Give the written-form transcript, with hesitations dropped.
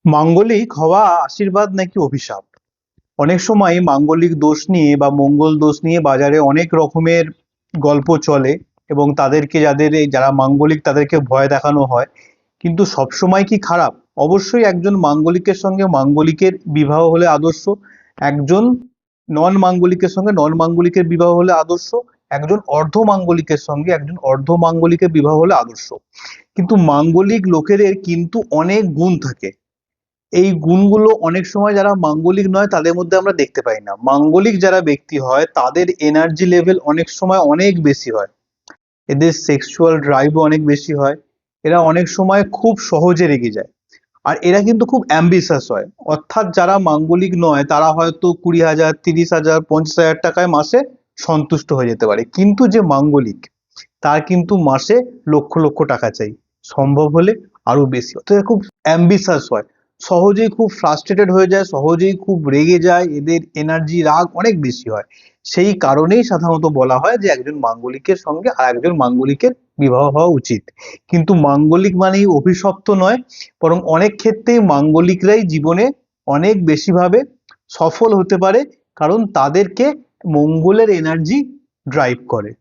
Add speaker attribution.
Speaker 1: মাঙ্গলিক হওয়া আশীর্বাদ নাকি অভিশাপ? অনেক সময় মাঙ্গলিক দোষ নিয়ে বা মঙ্গল দোষ নিয়ে বাজারে অনেক রকমের গল্প চলে এবং তাদেরকে যারা মাঙ্গলিক তাদেরকে ভয় দেখানো হয়। কিন্তু সবসময় কি খারাপ? অবশ্যই একজন মাঙ্গলিকের সঙ্গে মাঙ্গলিকের বিবাহ হলে আদর্শ, একজন নন মাঙ্গলিকের সঙ্গে নন মাঙ্গলিকের বিবাহ হলে আদর্শ, একজন অর্ধ মাঙ্গলিকের সঙ্গে একজন অর্ধ মাঙ্গলিকের বিবাহ হলে আদর্শ। কিন্তু মাঙ্গলিক লোকেদের কিন্তু অনেক গুণ থাকে। এই গুণগুলো অনেক সময় যারা মাঙ্গলিক নয় তাদের মধ্যে আমরা দেখতে পাই না। মাঙ্গলিক যারা ব্যক্তি হয় তাদের এনার্জি লেভেল অনেক সময় অনেক বেশি হয়, এদের সেক্সুয়াল ড্রাইভও অনেক বেশি হয়, এরা অনেক সময় খুব সহজে রেগে যায়, আর এরা কিন্তু খুব অ্যাম্বিশাস হয়। অর্থাৎ যারা মাঙ্গলিক নয় তারা হয়তো 20,000, 30,000, 50,000 টাকায় মাসে সন্তুষ্ট হয়ে যেতে পারে, কিন্তু যে মাঙ্গলিক তার কিন্তু মাসে লক্ষ লক্ষ টাকা চাই, সম্ভব হলে আরো বেশি। অর্থাৎ এরা খুব অ্যাম্বিশাস হয়, সহজেই খুব ফ্রাস্ট্রেটেড হয়ে যায়, সহজেই খুব রেগে যায়, এদের এনার্জি রাগ অনেক বেশি হয়। সেই কারণেই সাধারণত বলা হয় যে একজন মাঙ্গলিকের সঙ্গে আর একজন মাঙ্গলিকের বিবাহ হওয়া উচিত। কিন্তু মাঙ্গলিক মানেই অভিশপ্ত নয়, বরং অনেক ক্ষেত্রেই মাঙ্গলিকরাই জীবনে অনেক বেশিভাবে সফল হতে পারে, কারণ তাদেরকে মঙ্গলের এনার্জি ড্রাইভ করে।